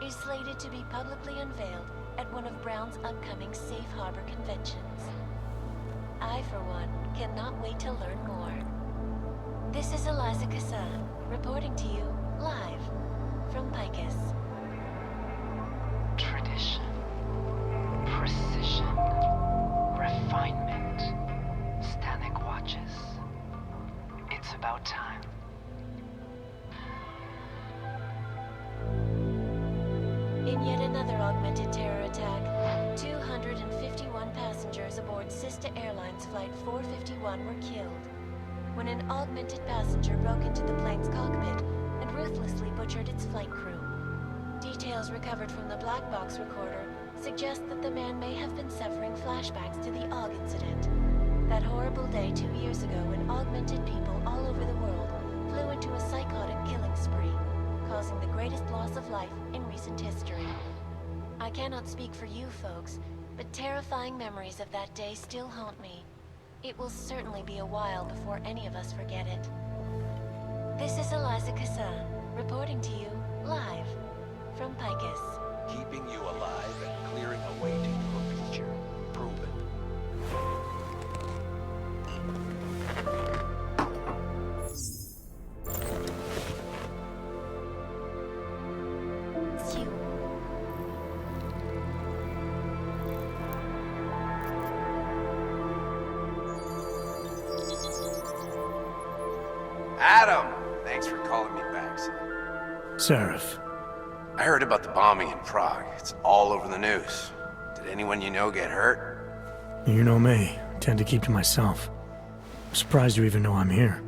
is slated to be publicly unveiled at one of Brown's upcoming Safe Harbor conventions. I, for one, cannot wait to learn more. This is Eliza Kassan, reporting to you live from Picus. Tradition. Precision, refinement, Stanek watches. It's about time. In yet another augmented terror attack, 251 passengers aboard Sista Airlines Flight 451 were killed when an augmented passenger broke into the plane's cockpit and ruthlessly butchered its flight crew. Details recovered from the black box recorder suggest that the man may have been suffering flashbacks to the AUG incident. That horrible day 2 years ago when augmented people all over the world flew into a psychotic killing spree, causing the greatest loss of life in recent history. I cannot speak for you folks, but terrifying memories of that day still haunt me. It will certainly be a while before any of us forget it. This is Eliza Kassan, reporting to you live from Picus. Adam! Thanks for calling me back, son. Seraph. I heard about the bombing in Prague. It's all over the news. Did anyone you know get hurt? You know me. I tend to keep to myself. I'm surprised you even know I'm here.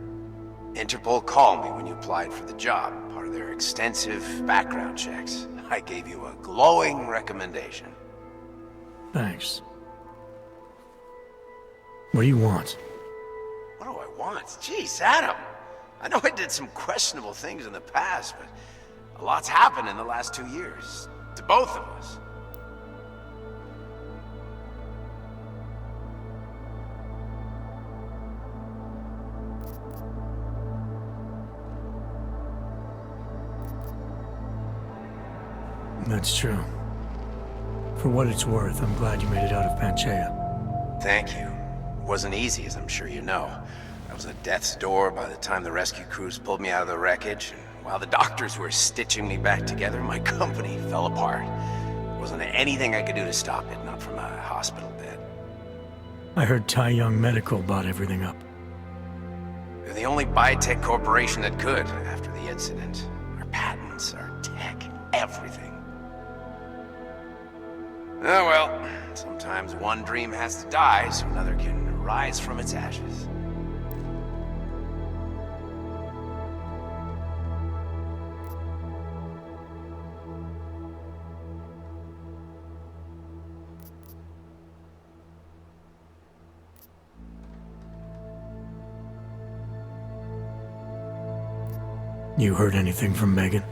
Interpol called me when you applied for the job, part of their extensive background checks. I gave you a glowing recommendation. Thanks. What do you want? What do I want? Jeez, Adam! I know I did some questionable things in the past, but a lot's happened in the last 2 years. To both of us. That's true. For what it's worth, I'm glad you made it out of Panchaea. Thank you. It wasn't easy, as I'm sure you know. I was at death's door by the time the rescue crews pulled me out of the wreckage, and while the doctors were stitching me back together, my company fell apart. There wasn't anything I could do to stop it, not from a hospital bed. I heard Tai Young Medical bought everything up. They're the only biotech corporation that could, after the incident. Our patents, our tech, everything. Oh well, sometimes one dream has to die so another can rise from its ashes. You heard anything from Megan?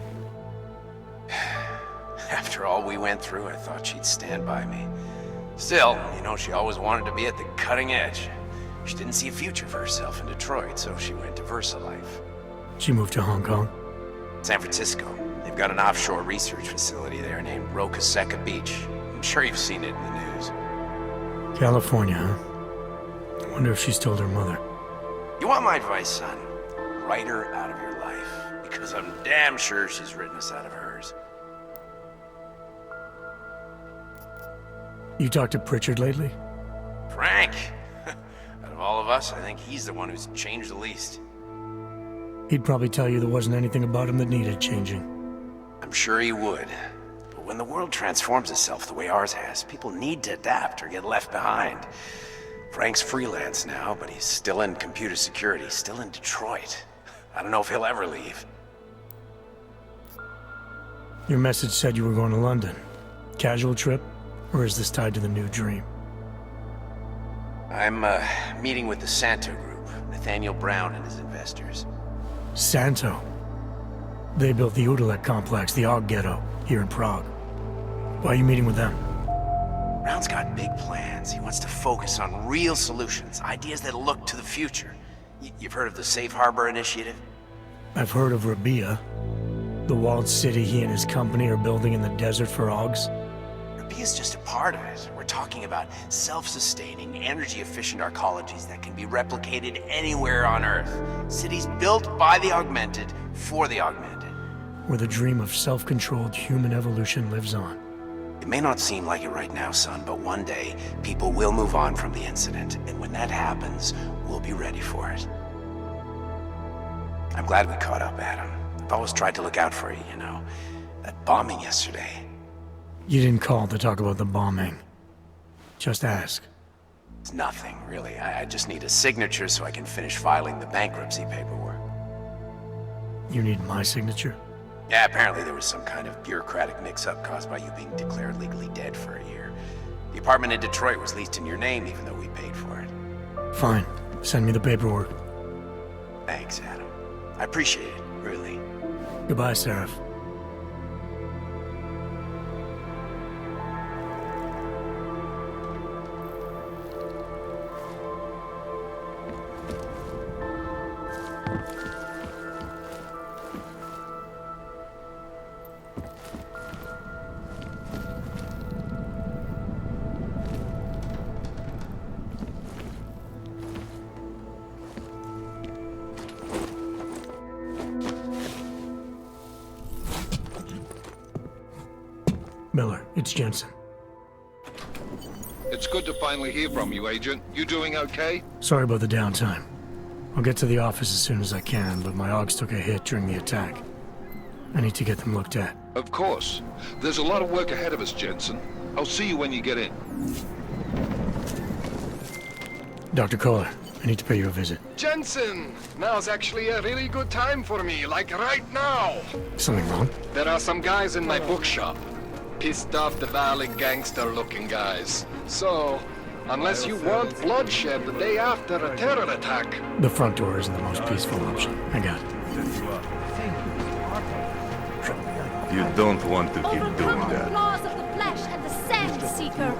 After all we went through, I thought she'd stand by me. Still, you know, she always wanted to be at the cutting edge. She didn't see a future for herself in Detroit, so she went to VersaLife. She moved to Hong Kong? San Francisco. They've got an offshore research facility there named Rokaseca Beach. I'm sure you've seen it in the news. California, huh? I wonder if she's told her mother. You want my advice, son? Write her out of your life, because I'm damn sure she's written us out of hers. You talked to Pritchard lately? Frank! Out of all of us, I think he's the one who's changed the least. He'd probably tell you there wasn't anything about him that needed changing. I'm sure he would. But when the world transforms itself the way ours has, people need to adapt or get left behind. Frank's freelance now, but he's still in computer security, still in Detroit. I don't know if he'll ever leave. Your message said you were going to London. Casual trip? Or is this tied to the new dream? I'm meeting with the Santo Group, Nathaniel Brown and his investors. Santo? They built the Udalek complex, the Og Ghetto, here in Prague. Why are you meeting with them? Brown's got big plans. He wants to focus on real solutions, ideas that look to the future. You've heard of the Safe Harbor Initiative? I've heard of Rabia, the walled city he and his company are building in the desert for Augs. Is just a part of it. We're talking about self-sustaining, energy-efficient arcologies that can be replicated anywhere on Earth. Cities built by the augmented, for the augmented. Where the dream of self-controlled human evolution lives on. It may not seem like it right now, son, but one day, people will move on from the incident, and when that happens, we'll be ready for it. I'm glad we caught up, Adam. I've always tried to look out for you, you know. That bombing yesterday. You didn't call to talk about the bombing. Just ask. It's nothing, really. I just need a signature so I can finish filing the bankruptcy paperwork. You need my signature? Yeah, apparently there was some kind of bureaucratic mix-up caused by you being declared legally dead for a year. The apartment in Detroit was leased in your name even though we paid for it. Fine. Send me the paperwork. Thanks, Adam. I appreciate it, really. Goodbye, Seraph. Miller, it's Jensen. It's good to finally hear from you, Agent. You doing okay? Sorry about the downtime. I'll get to the office as soon as I can, but my Augs took a hit during the attack. I need to get them looked at. Of course. There's a lot of work ahead of us, Jensen. I'll see you when you get in. Dr. Kohler, I need to pay you a visit. Jensen! Now's actually a really good time for me, like right now! Something wrong? There are some guys in my bookshop. Pissed off the Valley gangster-looking guys. So, unless you want bloodshed the day after a terror attack... The front door isn't the most peaceful option. I got it. You don't want to keep doing that. Laws of the flesh and the sand seeker.